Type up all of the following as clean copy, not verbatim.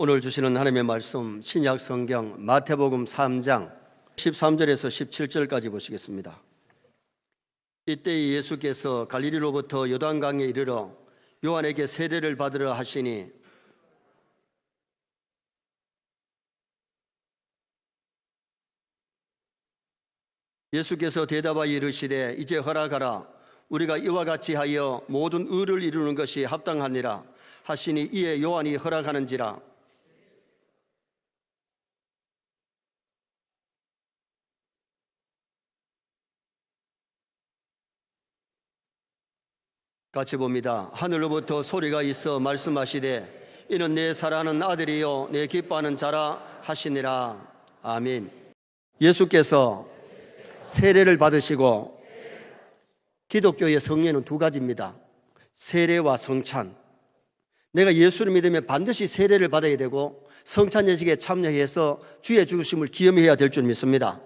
오늘 주시는 하나님의 말씀 신약 성경 마태복음 3장 13절에서 17절까지 보시겠습니다. 이때 예수께서 갈릴리로부터 요단강에 이르러 요한에게 세례를 받으러 하시니 예수께서 대답하여 이르시되 이제 허락하라. 우리가 이와 같이 하여 모든 의를 이루는 것이 합당하니라 하시니 이에 요한이 허락하는지라. 같이 봅니다. 하늘로부터 소리가 있어 말씀하시되 이는 내 사랑하는 아들이요 내 기뻐하는 자라 하시니라. 아멘. 예수께서 세례를 받으시고, 기독교의 성례는 두 가지입니다. 세례와 성찬. 내가 예수를 믿으면 반드시 세례를 받아야 되고 성찬 예식에 참여해서 주의 죽으심을 기념해야 될 줄 믿습니다.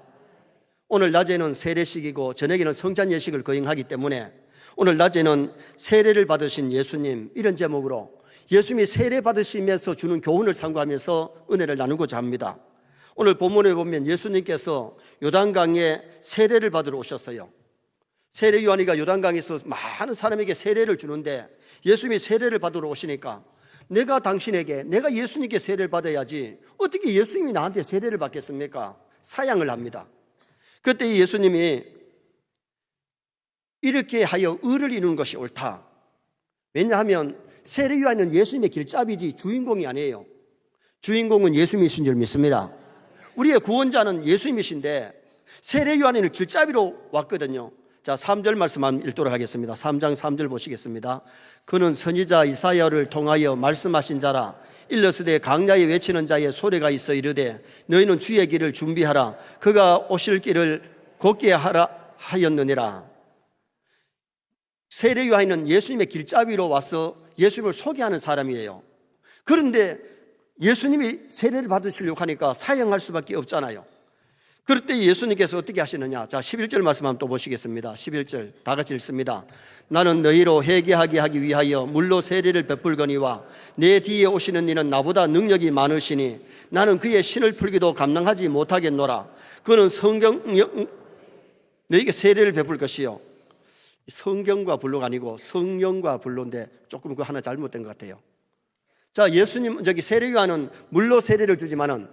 오늘 낮에는 세례식이고 저녁에는 성찬 예식을 거행하기 때문에 오늘 낮에는 세례를 받으신 예수님, 이런 제목으로 예수님이 세례 받으시면서 주는 교훈을 상고하면서 은혜를 나누고자 합니다. 오늘 본문에 보면 예수님께서 요단강에 세례를 받으러 오셨어요. 세례 요한이가 요단강에서 많은 사람에게 세례를 주는데 예수님이 세례를 받으러 오시니까 내가 예수님께 세례를 받아야지 어떻게 예수님이 나한테 세례를 받겠습니까? 사양을 합니다. 그때 예수님이 이렇게 하여 의를 이루는 것이 옳다. 왜냐하면 세례 요한은 예수님의 길잡이지 주인공이 아니에요. 주인공은 예수님이신 줄 믿습니다. 우리의 구원자는 예수님이신데 세례 요한은 길잡이로 왔거든요. 자, 3절 말씀 한번 읽도록 하겠습니다. 3장 3절 보시겠습니다. 그는 선지자 이사야를 통하여 말씀하신 자라. 일러스되 강야에 외치는 자의 소리가 있어 이르되 너희는 주의 길을 준비하라. 그가 오실 길을 곧게 하라 하였느니라. 세례 요한은 예수님의 길잡이로 와서 예수님을 소개하는 사람이에요. 그런데 예수님이 세례를 받으시려고 하니까 사양할 수밖에 없잖아요. 그럴 때 예수님께서 어떻게 하시느냐. 자, 11절 말씀 한번 또 보시겠습니다. 11절 다 같이 읽습니다. 나는 너희로 회개하게 하기 위하여 물로 세례를 베풀거니와 내 뒤에 오시는 이는 나보다 능력이 많으시니 나는 그의 신을 풀기도 감당하지 못하겠노라. 그는 너희에게 세례를 베풀 것이요. 성경과 불로가 아니고 성령과 불로인데 조금 그거 하나 잘못된 것 같아요. 자, 세례 요한은 물로 세례를 주지만은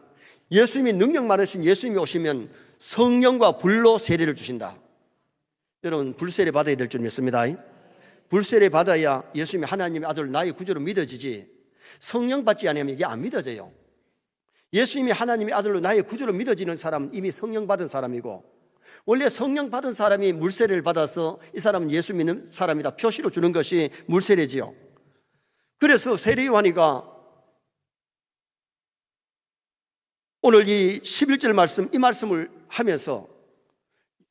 예수님이 능력 많으신 예수님이 오시면 성령과 불로 세례를 주신다. 여러분, 불세례 받아야 될 줄 믿습니다. 불세례 받아야 예수님이 하나님의 아들 나의 구주로 믿어지지, 성령 받지 않으면 이게 안 믿어져요. 예수님이 하나님의 아들로 나의 구주로 믿어지는 사람은 이미 성령 받은 사람이고, 원래 성령 받은 사람이 물세례를 받아서 이 사람은 예수 믿는 사람이다 표시로 주는 것이 물세례지요. 그래서 세례 요한이가 오늘 이 11절 말씀, 이 말씀을 하면서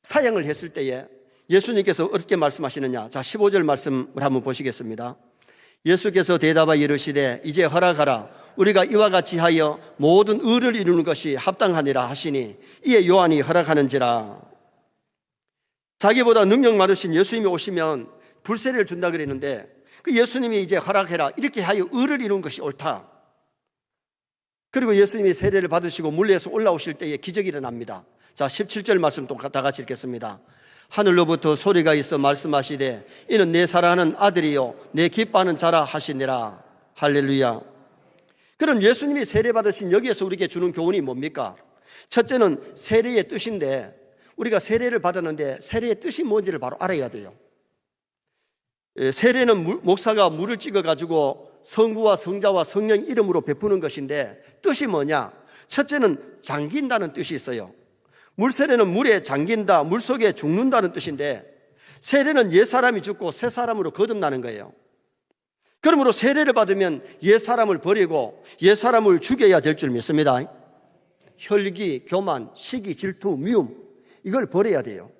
사양을 했을 때에 예수님께서 어떻게 말씀하시느냐. 자, 15절 말씀을 한번 보시겠습니다. 예수께서 대답하여 이르시되 이제 허락하라. 우리가 이와 같이 하여 모든 의를 이루는 것이 합당하니라 하시니 이에 요한이 허락하는지라. 자기보다 능력 많으신 예수님이 오시면 불세례를 준다 그랬는데 그 예수님이 이제 허락해라. 이렇게 하여 의를 이루는 것이 옳다. 그리고 예수님이 세례를 받으시고 물에서 올라오실 때에 기적이 일어납니다. 자, 17절 말씀 또 다 같이 읽겠습니다. 하늘로부터 소리가 있어 말씀하시되 이는 내 사랑하는 아들이요 내 기뻐하는 자라 하시니라. 할렐루야. 그럼 예수님이 세례 받으신 여기에서 우리에게 주는 교훈이 뭡니까? 첫째는 세례의 뜻인데, 우리가 세례를 받았는데 세례의 뜻이 뭔지를 바로 알아야 돼요. 세례는 목사가 물을 찍어가지고 성부와 성자와 성령 이름으로 베푸는 것인데 뜻이 뭐냐? 첫째는 잠긴다는 뜻이 있어요. 물세례는 물에 잠긴다, 물속에 죽는다는 뜻인데 세례는 옛사람이 죽고 새 사람으로 거듭나는 거예요. 그러므로 세례를 받으면 옛사람을 버리고 옛사람을 죽여야 될 줄 믿습니다. 혈기, 교만, 시기, 질투, 미움, 이걸 버려야 돼요.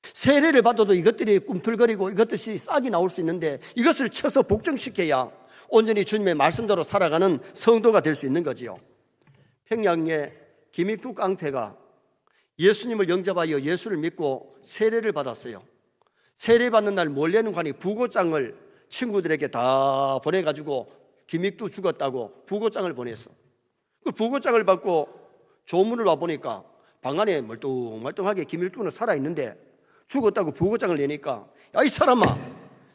세례를 받아도 이것들이 꿈틀거리고 이것들이 싹이 나올 수 있는데 이것을 쳐서 복종시켜야 온전히 주님의 말씀대로 살아가는 성도가 될 수 있는 거지요. 평양의 김익두 깡패가 예수님을 영접하여 예수를 믿고 세례를 받았어요. 세례 받는 날 몰래는 관이 부고장을 친구들에게 다 보내가지고 김익두 죽었다고 부고장을 보냈어. 그 부고장을 받고 조문을 와보니까 방 안에 멀뚱멀뚱하게 김익두는 살아있는데 죽었다고 부고장을 내니까, 야, 이 사람아,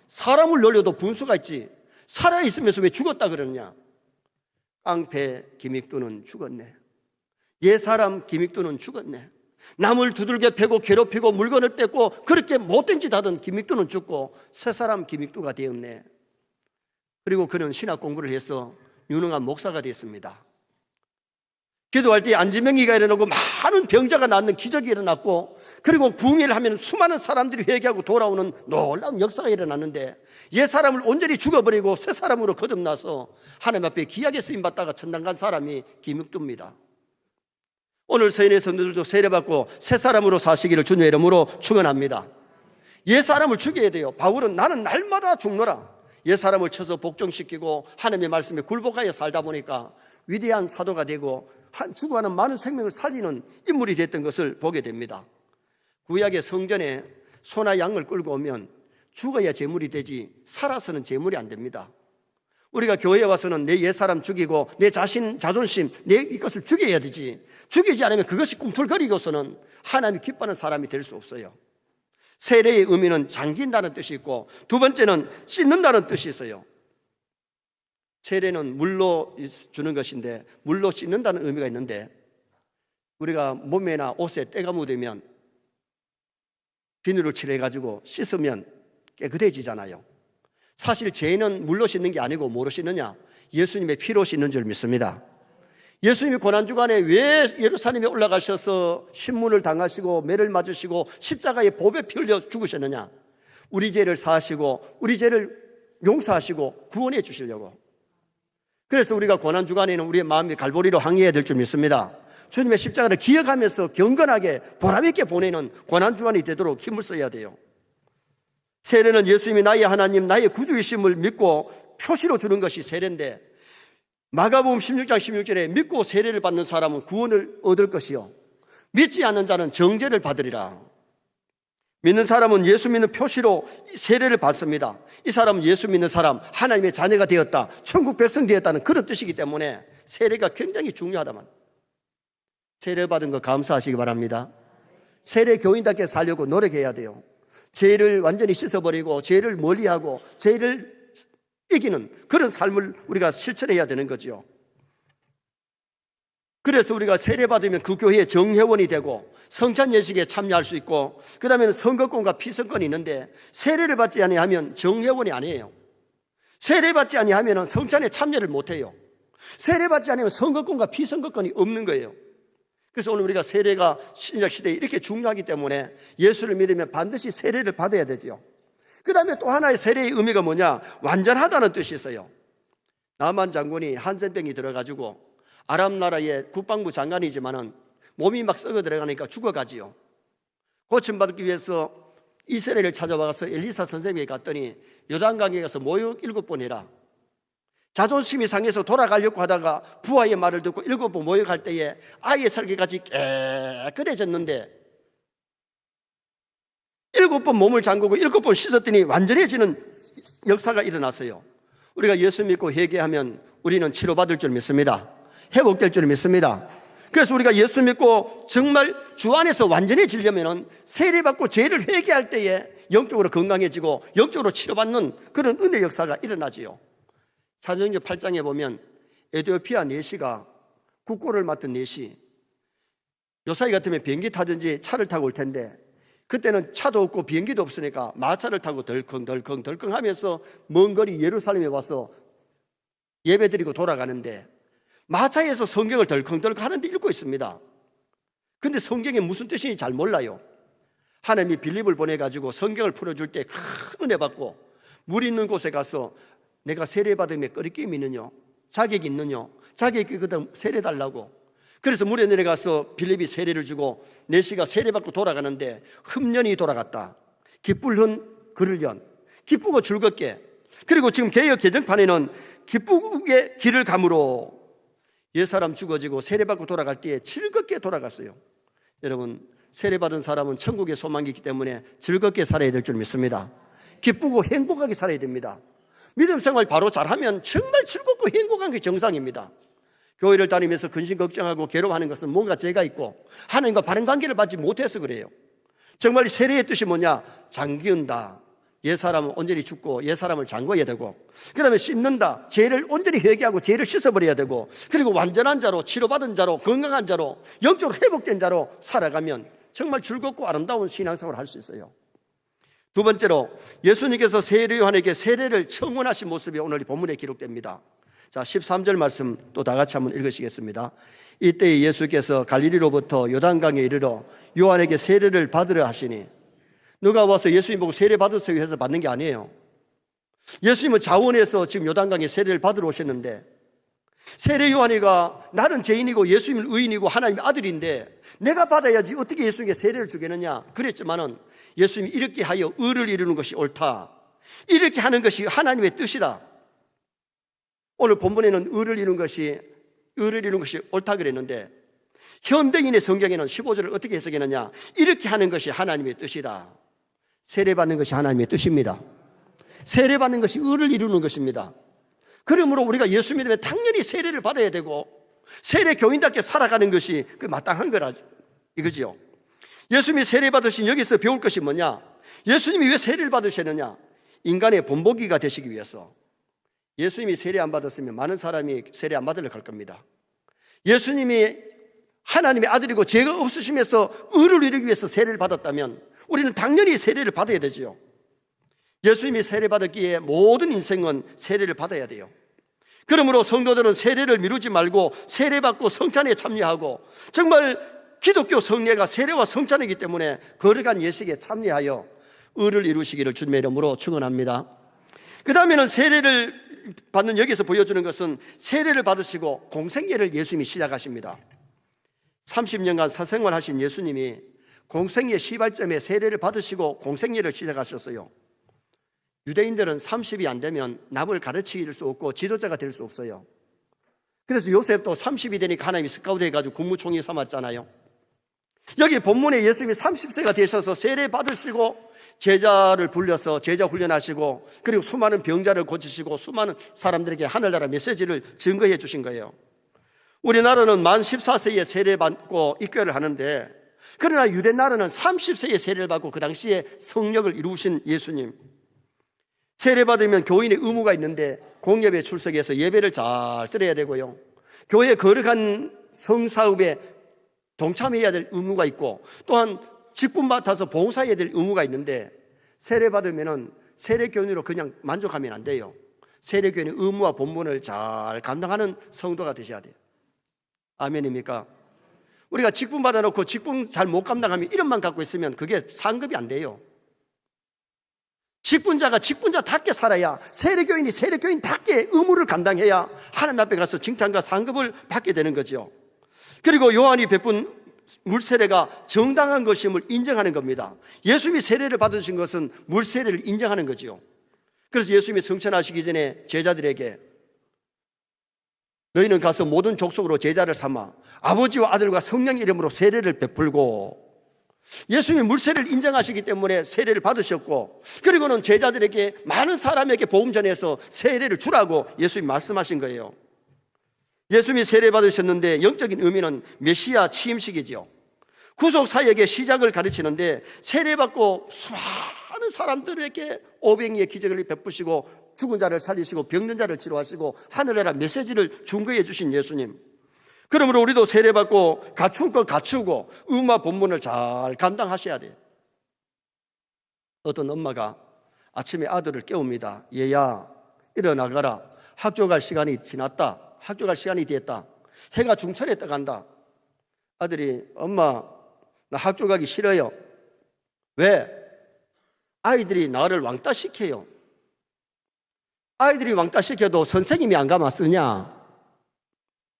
사람을 놀려도 분수가 있지 살아있으면서 왜 죽었다 그러느냐. 깡패 김익두는 죽었네. 옛사람 김익두는 죽었네. 남을 두들겨 패고 괴롭히고 물건을 뺏고 그렇게 못된 짓 하던 김익두는 죽고 새사람 김익두가 되었네. 그리고 그는 신학 공부를 해서 유능한 목사가 됐습니다. 기도할 때 안지명이가 일어나고 많은 병자가 낫는 기적이 일어났고, 그리고 부흥회를 하면 수많은 사람들이 회개하고 돌아오는 놀라운 역사가 일어났는데, 옛사람을 온전히 죽어버리고 새 사람으로 거듭나서 하나님 앞에 귀하게 쓰임받다가 천당 간 사람이 김익두입니다. 오늘 서인의 성도들도 세례받고 새 사람으로 사시기를 주님의 이름으로 축원합니다. 옛사람을 죽여야 돼요. 바울은 나는 날마다 죽노라. 옛사람을 쳐서 복종시키고 하나님의 말씀에 굴복하여 살다 보니까 위대한 사도가 되고 죽어가는 많은 생명을 살리는 인물이 됐던 것을 보게 됩니다. 구약의 성전에 소나 양을 끌고 오면 죽어야 제물이 되지 살아서는 제물이 안 됩니다. 우리가 교회에 와서는 내 옛사람 죽이고 내 자신 자존심 내 이것을 죽여야 되지, 죽이지 않으면 그것이 꿈틀거리고서는 하나님이 기뻐하는 사람이 될 수 없어요. 세례의 의미는 잠긴다는 뜻이 있고, 두 번째는 씻는다는 뜻이 있어요. 세례는 물로 주는 것인데 물로 씻는다는 의미가 있는데, 우리가 몸에나 옷에 때가 묻으면 비누를 칠해가지고 씻으면 깨끗해지잖아요. 사실 죄는 물로 씻는 게 아니고 뭐로 씻느냐? 예수님의 피로 씻는 줄 믿습니다. 예수님이 고난주간에 왜 예루살렘에 올라가셔서 신문을 당하시고 매를 맞으시고 십자가에 보배 피 흘려 죽으셨느냐? 우리 죄를 사하시고 우리 죄를 용서하시고 구원해 주시려고. 그래서 우리가 고난주간에는 우리의 마음이 갈보리로 항해해야 될 줄 믿습니다. 주님의 십자가를 기억하면서 경건하게 보람있게 보내는 고난주간이 되도록 힘을 써야 돼요. 세례는 예수님이 나의 하나님 나의 구주이심을 믿고 표시로 주는 것이 세례인데, 마가복음 16장 16절에 믿고 세례를 받는 사람은 구원을 얻을 것이요 믿지 않는 자는 정죄를 받으리라. 믿는 사람은 예수 믿는 표시로 세례를 받습니다. 이 사람은 예수 믿는 사람, 하나님의 자녀가 되었다, 천국 백성 되었다는 그런 뜻이기 때문에 세례가 굉장히 중요하다만, 세례 받은 거 감사하시기 바랍니다. 세례 교인답게 살려고 노력해야 돼요. 죄를 완전히 씻어버리고 죄를 멀리하고 죄를 이기는 그런 삶을 우리가 실천해야 되는 거죠. 그래서 우리가 세례받으면 그 교회의 정회원이 되고 성찬 예식에 참여할 수 있고, 그 다음에는 선거권과 피선권이 있는데, 세례를 받지 아니하면 정회원이 아니에요. 세례받지 아니하면 성찬에 참여를 못해요. 세례받지 않으면 선거권과 피선거권이 없는 거예요. 그래서 오늘 우리가 세례가 신약 시대에 이렇게 중요하기 때문에 예수를 믿으면 반드시 세례를 받아야 되죠. 그 다음에 또 하나의 세례의 의미가 뭐냐? 완전하다는 뜻이 있어요. 나만 장군이 한센병이 들어가지고 아람 나라의 국방부 장관이지만은 몸이 막 썩어 들어가니까 죽어가지요. 고침받기 위해서 이스라엘을 찾아와서 엘리사 선생님에게 갔더니 요단강에 가서 모욕 7번 해라. 자존심이 상해서 돌아가려고 하다가 부하의 말을 듣고 7번 모욕할 때에 아이의 살기같이 깨끗해졌는데, 7번 몸을 잠그고 7번 씻었더니 완전해지는 역사가 일어났어요. 우리가 예수 믿고 회개하면 우리는 치료받을 줄 믿습니다. 회복될 줄 믿습니다. 그래서 우리가 예수 믿고 정말 주 안에서 완전해지려면 세례받고 죄를 회개할 때에 영적으로 건강해지고 영적으로 치료받는 그런 은혜 역사가 일어나지요. 사도행전 8장에 보면 에티오피아 내시가 국고를 맡은 내시, 요사이 같으면 비행기 타든지 차를 타고 올 텐데, 그때는 차도 없고 비행기도 없으니까 마차를 타고 덜컹 하면서 먼 거리 예루살렘에 와서 예배드리고 돌아가는데, 마차에서 성경을 덜컹 하는데 읽고 있습니다. 근데 성경이 무슨 뜻인지 잘 몰라요. 하나님이 빌립을 보내가지고 성경을 풀어줄 때 큰 은혜 받고, 물 있는 곳에 가서 내가 세례받으면 끓이김 있느냐, 자격이 있느냐, 자격이 있거든 세례달라고. 그래서 물에 내려가서 빌립이 세례를 주고 내시가 세례받고 돌아가는데 흠년이 돌아갔다. 기쁠 그를 연, 기쁘고 즐겁게. 그리고 지금 개역 개정판에는 기쁘게 길을 감으로 옛사람 죽어지고 세례받고 돌아갈 때에 즐겁게 돌아갔어요. 여러분, 세례받은 사람은 천국의 소망이 있기 때문에 즐겁게 살아야 될 줄 믿습니다. 기쁘고 행복하게 살아야 됩니다. 믿음 생활 바로 잘하면 정말 즐겁고 행복한 게 정상입니다. 교회를 다니면서 근심 걱정하고 괴로워하는 것은 뭔가 죄가 있고 하나님과 바른 관계를 받지 못해서 그래요. 정말 세례의 뜻이 뭐냐? 장기은다. 옛사람은 온전히 죽고 옛사람을 잠궈야 되고, 그 다음에 씻는다. 죄를 온전히 회개하고 죄를 씻어버려야 되고, 그리고 완전한 자로, 치료받은 자로, 건강한 자로, 영적으로 회복된 자로 살아가면 정말 즐겁고 아름다운 신앙생활을 할 수 있어요. 두 번째로, 예수님께서 세례 요한에게 세례를 청원하신 모습이 오늘 이 본문에 기록됩니다. 자, 13절 말씀 또 다 같이 한번 읽으시겠습니다. 이때 예수께서 갈릴리로부터 요단강에 이르러 요한에게 세례를 받으려 하시니, 누가 와서 예수님 보고 세례 받으세요 해서 받는 게 아니에요. 예수님은 자원에서 지금 요단강에 세례를 받으러 오셨는데, 세례 요한이가 나는 죄인이고 예수님은 의인이고 하나님의 아들인데 내가 받아야지 어떻게 예수님께 세례를 주겠느냐 그랬지만은, 예수님이 이렇게 하여 의를 이루는 것이 옳다, 이렇게 하는 것이 하나님의 뜻이다. 오늘 본문에는 의를 이루는 것이 옳다 그랬는데, 현대인의 성경에는 15절을 어떻게 해석했느냐? 이렇게 하는 것이 하나님의 뜻이다. 세례받는 것이 하나님의 뜻입니다. 세례받는 것이 의를 이루는 것입니다. 그러므로 우리가 예수 믿으면 당연히 세례를 받아야 되고 세례 교인답게 살아가는 것이 그 마땅한 거라 이거지요. 예수님이 세례 받으신 여기서 배울 것이 뭐냐? 예수님이 왜 세례를 받으셨느냐? 인간의 본보기가 되시기 위해서. 예수님이 세례 안 받았으면 많은 사람이 세례 안 받으러 갈 겁니다. 예수님이 하나님의 아들이고 죄가 없으시면서 의를 이루기 위해서 세례를 받았다면 우리는 당연히 세례를 받아야 되죠. 예수님이 세례 받았기에 모든 인생은 세례를 받아야 돼요. 그러므로 성도들은 세례를 미루지 말고 세례 받고 성찬에 참여하고, 정말 기독교 성례가 세례와 성찬이기 때문에 거룩한 예식에 참여하여 의를 이루시기를 주님의 이름으로 축원합니다. 그 다음에는 세례를 받는 여기서 보여주는 것은 세례를 받으시고 공생애를 예수님이 시작하십니다. 30년간 사생활 하신 예수님이 공생애 시발점에 세례를 받으시고 공생애를 시작하셨어요. 유대인들은 30이 안 되면 남을 가르칠 수 없고 지도자가 될 수 없어요. 그래서 요셉도 30이 되니까 하나님이 스카우트 해가지고 국무총리 삼았잖아요. 여기 본문에 예수님이 30세가 되셔서 세례 받으시고 제자를 불려서 제자 훈련하시고, 그리고 수많은 병자를 고치시고 수많은 사람들에게 하늘나라 메시지를 증거해 주신 거예요. 우리나라는 만 14세에 세례 받고 입교를 하는데, 그러나 유대 나라는 30세에 세례를 받고 그 당시에 성령을 이루신 예수님. 세례 받으면 교인의 의무가 있는데 공예배에 출석해서 예배를 잘 드려야 되고요, 교회 거룩한 성사업에 동참해야 될 의무가 있고, 또한 직분 맡아서 봉사해야 될 의무가 있는데, 세례 받으면 세례교인으로 그냥 만족하면 안 돼요. 세례교인의 의무와 본분을 잘 감당하는 성도가 되셔야 돼요. 아멘입니까? 우리가 직분 받아놓고 직분 잘 못 감당하면 이름만 갖고 있으면 그게 상급이 안 돼요. 직분자가 직분자답게 살아야, 세례교인이 세례교인답게 의무를 감당해야 하나님 앞에 가서 칭찬과 상급을 받게 되는 거죠. 그리고 요한이 베푼 물세례가 정당한 것임을 인정하는 겁니다. 예수님이 세례를 받으신 것은 물세례를 인정하는 거죠. 그래서 예수님이 성천하시기 전에 제자들에게 너희는 가서 모든 족속으로 제자를 삼아 아버지와 아들과 성령 이름으로 세례를 베풀고, 예수님이 물세례를 인정하시기 때문에 세례를 받으셨고, 그리고는 제자들에게 많은 사람에게 복음 전해서 세례를 주라고 예수님이 말씀하신 거예요. 예수님이 세례 받으셨는데 영적인 의미는 메시아 취임식이죠. 구속 사역의 시작을 가르치는데, 세례 받고 수많은 사람들에게 오병이의 기적을 베푸시고 죽은 자를 살리시고 병든 자를 치료하시고 하늘나라 메시지를 증거해 주신 예수님. 그러므로 우리도 세례 받고 갖춘 걸 갖추고 의무와 본분을 잘 감당하셔야 돼요. 어떤 엄마가 아침에 아들을 깨웁니다. 얘야, 일어나가라. 학교 갈 시간이 지났다. 학교 갈 시간이 됐다. 해가 중천에 떠간다. 아들이 엄마, 나 학교 가기 싫어요. 왜? 아이들이 나를 왕따 시켜요. 아이들이 왕따 시켜도 선생님이 안 가면 쓰냐?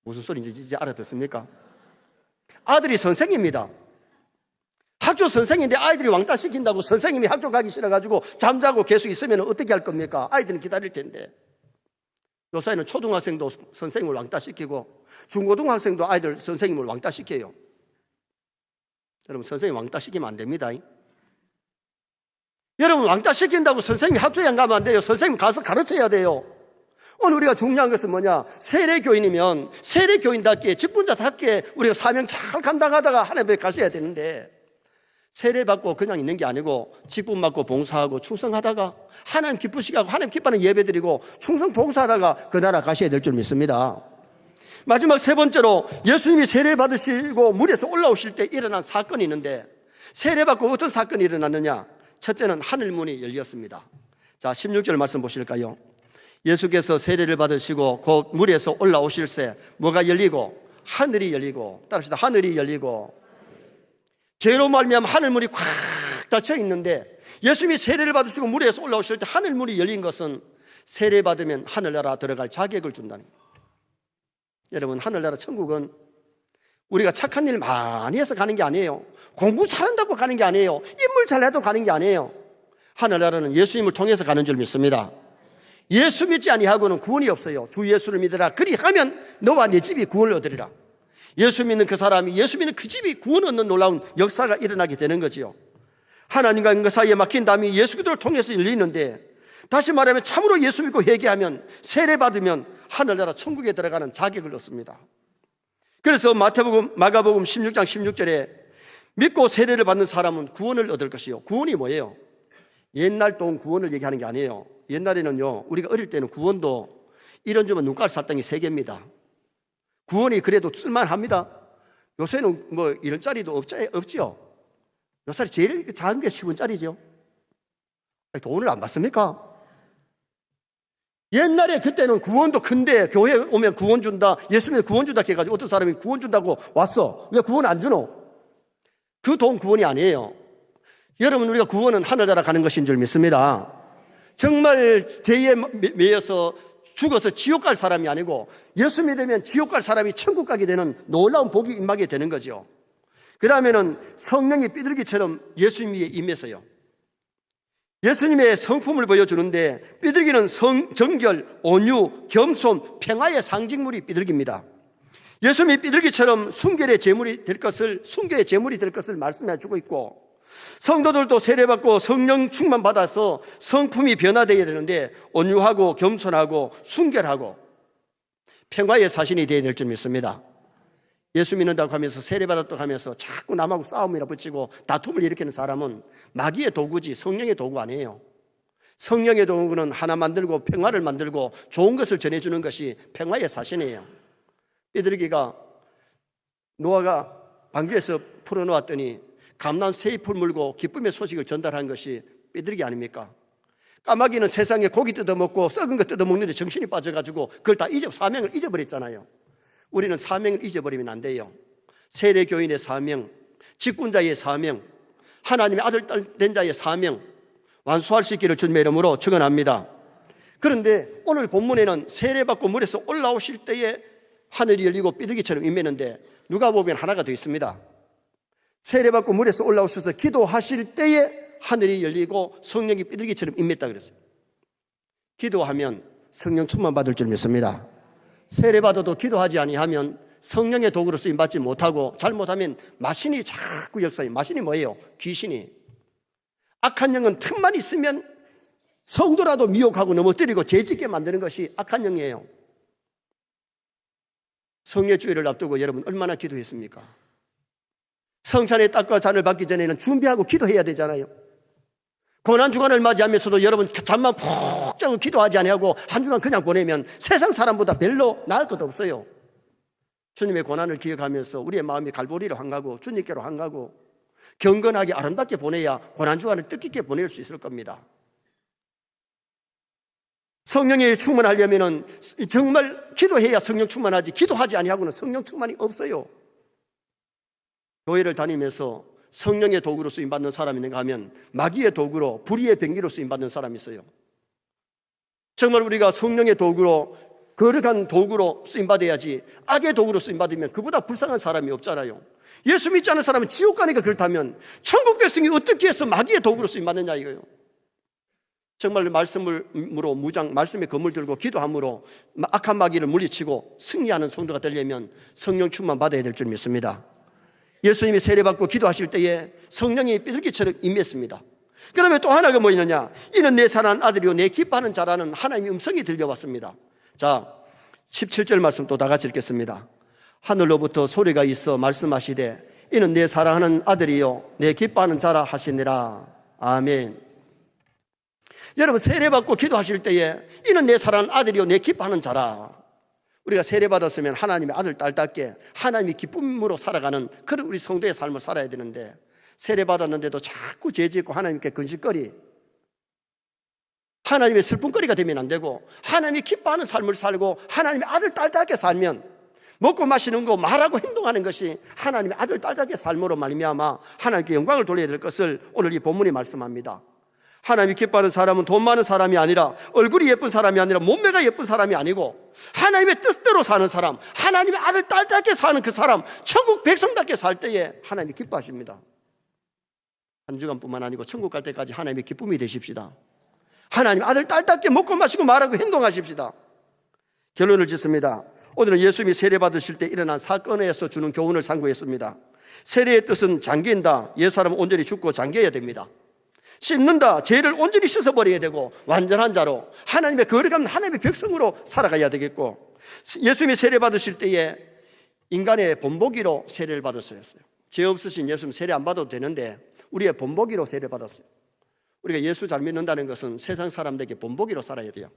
무슨 소리인지 이제 알아듣습니까? 아들이 선생입니다. 학교 선생인데 아이들이 왕따 시킨다고 선생님이 학교 가기 싫어가지고 잠자고 계속 있으면 어떻게 할 겁니까? 아이들은 기다릴 텐데. 요사이는 초등학생도 선생님을 왕따 시키고 중고등학생도 아이들 선생님을 왕따 시켜요. 여러분, 선생님 왕따 시키면 안 됩니다. 여러분, 왕따 시킨다고 선생님이 학교에 안 가면 안 돼요. 선생님 가서 가르쳐야 돼요. 오늘 우리가 중요한 것은 뭐냐? 세례교인이면 세례교인답게 직분자답게 우리가 사명 잘 감당하다가 하나님께 가셔야 되는데, 세례받고 그냥 있는 게 아니고 직분 받고 봉사하고 충성하다가 하나님 기쁘시게 하고 하나님 기뻐하는 예배드리고 충성 봉사하다가 그 나라 가셔야 될 줄 믿습니다. 마지막 세 번째로, 예수님이 세례받으시고 물에서 올라오실 때 일어난 사건이 있는데, 세례받고 어떤 사건이 일어났느냐? 첫째는 하늘문이 열렸습니다. 자, 16절 말씀 보실까요? 예수께서 세례를 받으시고 곧 물에서 올라오실 때 뭐가 열리고? 하늘이 열리고. 따라합시다. 하늘이 열리고. 죄로 말미암아 하늘문이 꽉 닫혀 있는데, 예수님이 세례를 받으시고 물에서 올라오실 때 하늘문이 열린 것은 세례 받으면 하늘나라 들어갈 자격을 준다는 거예요. 여러분, 하늘나라 천국은 우리가 착한 일 많이 해서 가는 게 아니에요. 공부 잘한다고 가는 게 아니에요. 인물 잘해도 가는 게 아니에요. 하늘나라는 예수님을 통해서 가는 줄 믿습니다. 예수 믿지 아니하고는 구원이 없어요. 주 예수를 믿으라. 그리하면 너와 네 집이 구원을 얻으리라. 예수 믿는 그 사람이, 예수 믿는 그 집이 구원 얻는 놀라운 역사가 일어나게 되는 거지요. 하나님과 인간 사이에 막힌 담이 예수 그리스도를 통해서 열리는데, 다시 말하면 참으로 예수 믿고 회개하면, 세례 받으면 하늘나라 천국에 들어가는 자격을 얻습니다. 그래서 마가복음 16장 16절에 믿고 세례를 받는 사람은 구원을 얻을 것이요. 구원이 뭐예요? 옛날 돈 구원을 얘기하는 게 아니에요. 옛날에는요, 우리가 어릴 때는 구원도 이런 주면 눈깔 살덩이 3개입니다. 구원이 그래도 쓸만합니다. 요새는 뭐 1원짜리도 없지요. 요새 제일 작은 게 10원짜리죠. 돈을 안 받습니까? 옛날에 그때는 구원도 큰데, 교회 오면 구원 준다, 예수님 구원 준다 해가지고 어떤 사람이 구원 준다고 왔어. 왜 구원 안 주노? 그 돈 구원이 아니에요. 여러분, 우리가 구원은 하늘나라 가는 것인 줄 믿습니다. 정말 죄에 매여서 죽어서 지옥 갈 사람이 아니고, 예수 믿으면 지옥 갈 사람이 천국 가게 되는 놀라운 복이 임하게 되는 거죠. 그 다음에는 성령이 비둘기처럼 예수님 위에 임해서요, 예수님의 성품을 보여주는데, 비둘기는 정결, 온유, 겸손, 평화의 상징물이 비둘기입니다. 예수님이 비둘기처럼 순결의 제물이 될 것을, 순교의 제물이 될 것을 말씀해 주고 있고, 성도들도 세례받고 성령 충만 받아서 성품이 변화되어야 되는데, 온유하고 겸손하고 순결하고 평화의 사신이 되어야 될 줄 믿습니다. 예수 믿는다고 하면서 세례받았다고 하면서 자꾸 남하고 싸움이나 붙이고 다툼을 일으키는 사람은 마귀의 도구지 성령의 도구 아니에요. 성령의 도구는 하나 만들고 평화를 만들고 좋은 것을 전해주는 것이 평화의 사신이에요. 비둘기가 노아가 방주에서 풀어놓았더니 감난 새 잎을 물고 기쁨의 소식을 전달한 것이 비둘기 아닙니까? 까마귀는 세상에 고기 뜯어먹고 썩은 거 뜯어먹는데 정신이 빠져가지고 그걸 다 사명을 잊어버렸잖아요. 우리는 사명을 잊어버리면 안 돼요. 세례교인의 사명, 직분자의 사명, 하나님의 아들, 딸 된 자의 사명 완수할 수 있기를 주님의 이름으로 축원합니다. 그런데 오늘 본문에는 세례받고 물에서 올라오실 때에 하늘이 열리고 비둘기처럼 임했는데, 누가 보면 하나가 더 있습니다. 세례받고 물에서 올라오셔서 기도하실 때에 하늘이 열리고 성령이 비둘기처럼 임했다 그랬어요. 기도하면 성령 충만 받을 줄 믿습니다. 세례받아도 기도하지 아니하면 성령의 도구로 쓰임받지 못하고, 잘못하면 마신이 자꾸 역사해요. 마신이 뭐예요? 귀신이. 악한 영은 틈만 있으면 성도라도 미혹하고 넘어뜨리고 죄짓게 만드는 것이 악한 영이에요. 성례주일을 앞두고 여러분 얼마나 기도했습니까? 성찬의 떡과 잔을 받기 전에는 준비하고 기도해야 되잖아요. 고난주간을 맞이하면서도 여러분 잠만 푹 자고 기도하지 아니하고 한 주간 그냥 보내면 세상 사람보다 별로 나을 것도 없어요. 주님의 고난을 기억하면서 우리의 마음이 갈보리로 향하고 주님께로 향하고 경건하게 아름답게 보내야 고난주간을 뜻깊게 보낼 수 있을 겁니다. 성령에 충만하려면 정말 기도해야 성령 충만하지, 기도하지 아니하고는 성령 충만이 없어요. 교회를 다니면서 성령의 도구로 쓰임받는 사람이 있는가 하면 마귀의 도구로, 불의의 병기로 쓰임받는 사람이 있어요. 정말 우리가 성령의 도구로, 거룩한 도구로 쓰임받아야지, 악의 도구로 쓰임받으면 그보다 불쌍한 사람이 없잖아요. 예수 믿지 않는 사람은 지옥 가니까 그렇다면 천국 백성이 어떻게 해서 마귀의 도구로 쓰임받느냐 이거예요. 정말 말씀으로 말씀의 검을 들고 기도함으로 악한 마귀를 물리치고 승리하는 성도가 되려면 성령 충만 받아야 될 줄 믿습니다. 예수님이 세례받고 기도하실 때에 성령이 비둘기처럼 임했습니다. 그 다음에 또 하나가 뭐 있느냐? 이는 내 사랑하는 아들이요 내 기뻐하는 자라는 하나님의 음성이 들려왔습니다. 자, 17절 말씀 또 다 같이 읽겠습니다. 하늘로부터 소리가 있어 말씀하시되 이는 내 사랑하는 아들이요 내 기뻐하는 자라 하시니라. 아멘. 여러분, 세례받고 기도하실 때에 이는 내 사랑하는 아들이요 내 기뻐하는 자라. 우리가 세례받았으면 하나님의 아들 딸답게 하나님의 기쁨으로 살아가는 그런 우리 성도의 삶을 살아야 되는데, 세례받았는데도 자꾸 죄짓고 하나님께 근심거리, 하나님의 슬픔거리가 되면 안 되고 하나님이 기뻐하는 삶을 살고 하나님의 아들 딸답게 살면, 먹고 마시는 거 말하고 행동하는 것이 하나님의 아들 딸답게 삶으로 말미암아 하나님께 영광을 돌려야 될 것을 오늘 이 본문이 말씀합니다. 하나님이 기뻐하는 사람은 돈 많은 사람이 아니라, 얼굴이 예쁜 사람이 아니라, 몸매가 예쁜 사람이 아니고 하나님의 뜻대로 사는 사람, 하나님의 아들 딸답게 사는 그 사람, 천국 백성답게 살 때에 하나님이 기뻐하십니다. 한 주간뿐만 아니고 천국 갈 때까지 하나님의 기쁨이 되십시다. 하나님 아들 딸답게 먹고 마시고 말하고 행동하십시다. 결론을 짓습니다. 오늘은 예수님이 세례받으실 때 일어난 사건에서 주는 교훈을 상고했습니다. 세례의 뜻은 잠긴다. 옛사람은 온전히 죽고 잠겨야 됩니다. 씻는다. 죄를 온전히 씻어버려야 되고 완전한 자로 하나님의 거룩한 하나님의 백성으로 살아가야 되겠고, 예수님이 세례받으실 때에 인간의 본보기로 세례를 받았어요. 죄 없으신 예수님 세례 안 받아도 되는데 우리의 본보기로 세례 받았어요. 우리가 예수 잘 믿는다는 것은 세상 사람들에게 본보기로 살아야 돼요.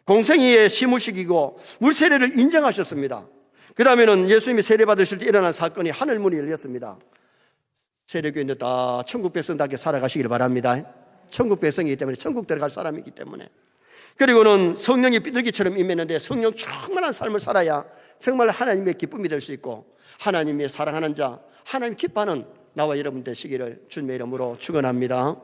공생이의 시무식이고 물세례를 인정하셨습니다. 그 다음에는 예수님이 세례 받으실 때 일어난 사건이 하늘문이 열렸습니다. 세례교인들 다 천국 백성답게 살아가시길 바랍니다. 천국 백성이기 때문에, 천국 들어갈 사람이기 때문에. 그리고는 성령이 비둘기처럼 임했는데 성령 충만한 삶을 살아야 정말 하나님의 기쁨이 될 수 있고 하나님의 사랑하는 자, 하나님 기뻐하는 나와 여러분 되시기를 주님의 이름으로 축원합니다.